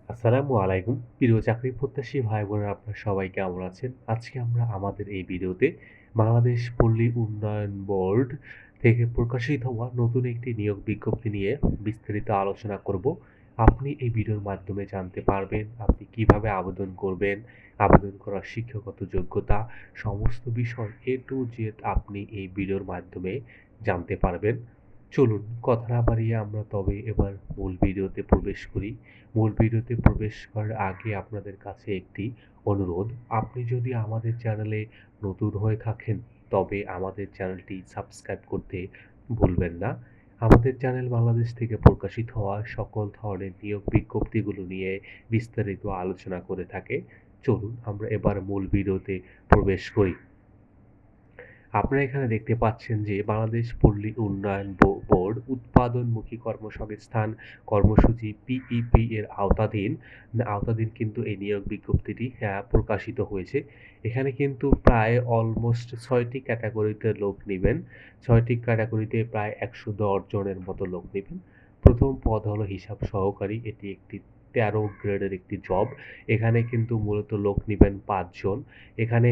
আসসালামু আলাইকুম। প্রিয় চাকরি প্রত্যাশী ভাই বোনেরা আপনারা সবাই কেমন আছেন? আজকে আমরা আমাদের এই ভিডিওতে বাংলাদেশ পল্লী উন্নয়ন বোর্ড থেকে প্রকাশিত হওয়া নতুন একটি নিয়োগ বিজ্ঞপ্তি নিয়ে বিস্তারিত আলোচনা করব। আপনি এই ভিডিওর মাধ্যমে জানতে পারবেন আপনি কিভাবে আবেদন করবেন, আবেদন করার শিক্ষাগত যোগ্যতা, সমস্ত বিষয় A to Z আপনি এই ভিডিওর মাধ্যমে জানতে পারবেন। চলুন কথা না বাড়িয়ে আমরা তবে এবার মূল ভিডিওতে প্রবেশ করি। মূল ভিডিওতে প্রবেশ করার আগে আপনাদের কাছে একটি অনুরোধ, আপনি যদি আমাদের চ্যানেলে নতুন হয়ে থাকেন তবে আমাদের চ্যানেলটি সাবস্ক্রাইব করতে ভুলবেন না। আমাদের চ্যানেল বাংলাদেশ থেকে প্রকাশিত হওয়া সকল ধরনের নিয়োগ বিজ্ঞপ্তিগুলো নিয়ে বিস্তারিত আলোচনা করে থাকে। চলুন আমরা এবার মূল ভিডিওতে প্রবেশ করি। আপনারা এখানে দেখতে পাচ্ছেন যে বাংলাদেশ পল্লী উন্নয়ন বোর্ড উৎপাদনমুখী কর্মসংস্থান কর্মসূচি পিইপি এর আওতাধীন কিন্তু এই নিয়োগ বিজ্ঞপ্তিটি প্রকাশিত হয়েছে। এখানে কিন্তু প্রায় অলমোস্ট ৬টি ক্যাটাগরিতে লোক নিবেন। ৬টি ক্যাটাগরিতে প্রায় ১১০ জনের মতো লোক নিবেন। প্রথম পদ হলো হিসাব সহকারী। এটি একটি ১৩ গ্রেডের একটি জব। এখানে কিন্তু মূলত লোক নিবেন ৫ জন। এখানে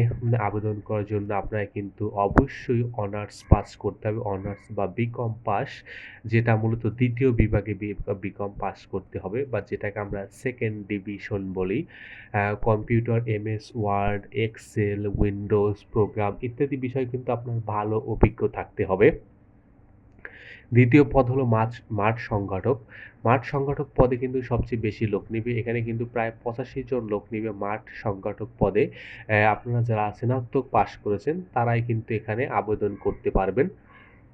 আবেদন করার জন্য আপনাকে কিন্তু অবশ্যই অনার্স পাস করতে হবে। অনার্স বা বিকম পাস, যেটা মূলত ২য় বিভাগে বিকম পাস করতে হবে বা যেটাকে আমরা সেকেন্ড ডিভিশন বলি। Computer, MS Word, Excel, Windows program ইত্যাদি বিষয় কিন্তু আপনার ভালো অভিজ্ঞ থাকতে হবে। দ্বিতীয় পদ হলো মাঠ সংগঠক। মাঠ সংগঠক পদে কিন্তু সবচেয়ে বেশি লোক নিবে। এখানে কিন্তু প্রায় ৮৫ জন লোক নিবে মাঠ সংগঠক পদে। আপনারা যারা স্নাতক পাস করেছেন তারাই কিন্তু এখানে আবেদন করতে পারবেন।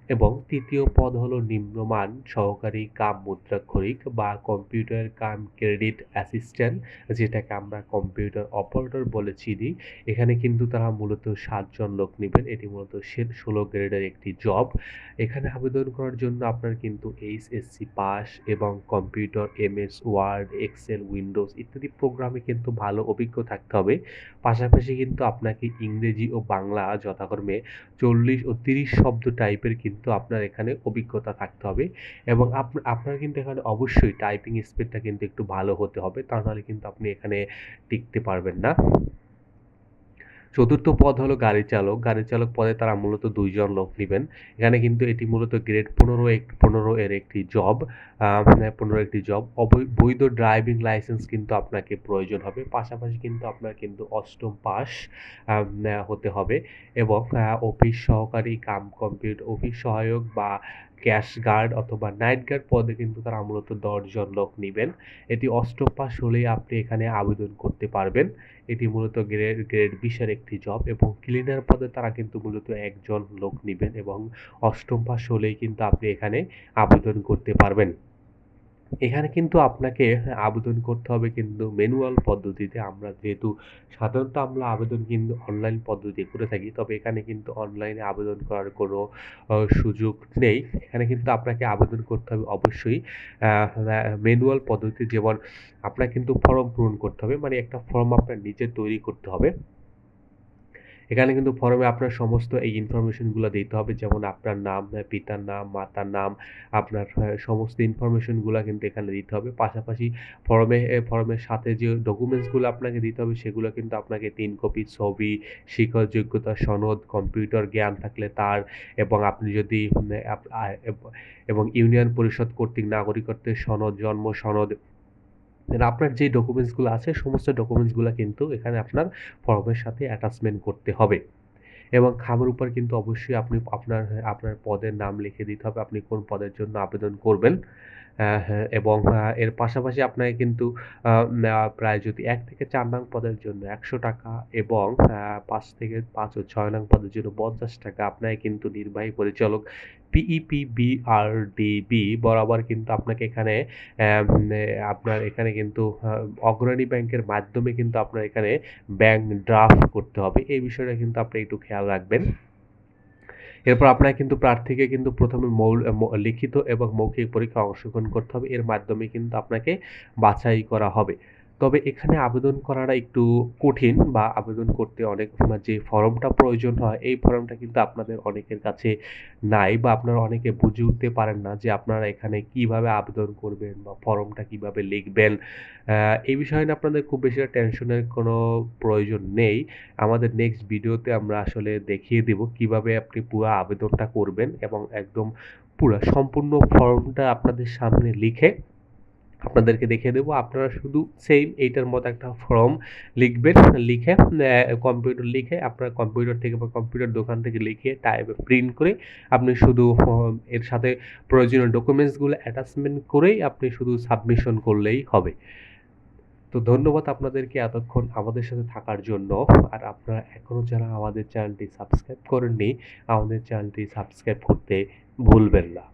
এবং তৃতীয় পদ হলো নিম্নমান সহকারী কাম মুদ্রাক্ষরিক বা কম্পিউটার কাম ক্রেডিট অ্যাসিস্ট্যান্ট, যেটাকে আমরা কম্পিউটার অপারেটর বলে চিনি। এখানে কিন্তু তারা মূলত ৭ জন লোক নিবেন। এটি মূলত ১৬ গ্রেডের একটি জব। এখানে আবেদন করার জন্য আপনার কিন্তু এইচএসসি পাস এবং computer, MS Word, Excel, Windows ইত্যাদি প্রোগ্রামে কিন্তু ভালো অভিজ্ঞ থাকতে হবে। পাশাপাশি কিন্তু আপনাকে ইংরেজি ও বাংলা যথাক্রমে ৪০ ও ৩০ শব্দ টাইপের কিন্তু আপনার এখানে অভিজ্ঞতা থাকতে হবে এবং আপনার কিন্তু এখানে অবশ্যই টাইপিং স্পিডটা কিন্তু একটু ভালো হতে হবে। তা নাহলে কিন্তু আপনি এখানে টিকতে পারবেন না। চতুর্থ পদ হলো গাড়ি চালক। গাড়ি চালক পদে তারা মূলত ২ জন লোক নিবেন। এখানে কিন্তু এটি মূলত গ্রেড ১৫ এর একটি জব। ১৫ একটি জব। বৈধ ড্রাইভিং লাইসেন্স কিন্তু আপনাকে প্রয়োজন হবে। পাশাপাশি কিন্তু আপনার কিন্তু ৮ম পাস হতে হবে এবং অফিস সহকারী কাম অফিস সহায়ক বা ক্যাশ গার্ড অথবা নাইট গার্ড পদে কিন্তু তারা মূলত ১০ জন লোক নিবেন। এটি ৮ম পাস হলেই আপনি এখানে আবেদন করতে পারবেন। এটি মূলত গ্রেড ২০ এর একটি জব এবং ক্লিনার পদে তারা কিন্তু মূলত ১ জন লোক নিবেন এবং ৮ম পাস হলেই কিন্তু আপনি এখানে আবেদন করতে পারবেন। এখানে কিন্তু আপনাকে আবেদন করতে হবে কিন্তু ম্যানুয়াল পদ্ধতিতে। আমরা যেহেতু সাধারণত আমরা আবেদন কিন্তু অনলাইন পদ্ধতি করে থাকি। তবে এখানে কিন্তু অনলাইনে আবেদন করার কোনো সুযোগ নেই। এখানে কিন্তু আপনাকে আবেদন করতে হবে অবশ্যই আ ম্যানুয়াল পদ্ধতি, যেমন আপনার কিন্তু ফর্ম পূরণ করতে হবে। মানে একটা ফর্ম আপনার নিজে তৈরি করতে হবে। এখানে কিন্তু ফর্মে আপনার সমস্ত এই ইনফরমেশনগুলো দিতে হবে। যেমন আপনার নাম, পিতার নাম, মাতার নাম, আপনার সমস্ত ইনফরমেশনগুলা কিন্তু এখানে দিতে হবে। পাশাপাশি ফর্মের সাথে যে ডকুমেন্টসগুলো আপনাকে দিতে হবে সেগুলো কিন্তু আপনাকে ৩ কপি ছবি, শিক্ষক যোগ্যতা সনদ, কম্পিউটার জ্ঞান থাকলে তার, এবং আপনি যদি এবং ইউনিয়ন পরিষদ কর্তৃক নাগরিকত্বের সনদ, জন্ম সনদ, আপনার যে ডকুমেন্টসগুলো আছে সমস্ত ডকুমেন্টসগুলা কিন্তু এখানে আপনার ফর্মের সাথে অ্যাটাচমেন্ট করতে হবে। এবং খামের উপর কিন্তু অবশ্যই আপনি আপনার পদের নাম লিখে দিতে হবে। আপনি কোন পদের জন্য আবেদন করবেন। হ্যাঁ, এবং এর পাশাপাশি আপনাকে কিন্তু প্রায় যদি ১ থেকে ৪ নং পদের জন্য ৳১০০ এবং ৫ থেকে ৫ ও ৬ নং পদের জন্য ৳৫০ আপনাকে কিন্তু নির্বাহী পরিচালক পিইপিবিআরডিবি বরাবর কিন্তু আপনাকে এখানে অ্যাম এ আপনার এখানে কিন্তু অগ্রণী ব্যাংকের মাধ্যমে কিন্তু আপনার এখানে ব্যাংক ড্রাফট করতে হবে। এই বিষয়টা কিন্তু আপনি একটু খেয়াল রাখবেন। এরপর আপনাকে কিন্তু প্রার্থীকে কিন্তু ১ম এ লিখিত এবং মৌখিক পরীক্ষায় অংশগ্রহণ করতে হবে। এর মাধ্যমে কিন্তু আপনাকে বাছাই করা হবে। তবে এখানে আবেদন করাটা একটু কঠিন বা আবেদন করতে অনেক যে ফর্মটা প্রয়োজন হয়, এই ফর্মটা কিন্তু আপনাদের অনেকের কাছে নাই বা আপনারা অনেকে বুঝে উঠতে পারেন না যে আপনারা এখানে কিভাবে আবেদন করবেন বা ফর্মটা কিভাবে লিখবেন। আ এই বিষয়ে না আপনাদের খুব বেশি টেনশনের কোনো প্রয়োজন নেই। আমাদের নেক্সট ভিডিওতে আমরা আসলে দেখিয়ে দিব কিভাবে আপনি পুরা আবেদনটা করবেন এবং একদম সম্পূর্ণ ফর্মটা আপনাদের সামনে লিখে আপনাদেরকে দেখিয়ে দেবো। আপনারা শুধু সেইম এইটার মতো একটা ফর্ম লিখবেন। লিখে কম্পিউটার লিখে আপনার কম্পিউটার থেকে বা কম্পিউটার দোকান থেকে লিখে প্রিন্ট করে আপনি শুধু এর সাথে প্রয়োজনীয় ডকুমেন্টসগুলো অ্যাটাচমেন্ট করেই আপনি শুধু সাবমিশন করলেই হবে। তো ধন্যবাদ আপনাদেরকে এতক্ষণ আমাদের সাথে থাকার জন্য। আর আপনারা এখনো যারা আমাদের চ্যানেলটি সাবস্ক্রাইব করেননি, আমাদের চ্যানেলটি সাবস্ক্রাইব করতে ভুলবেন না।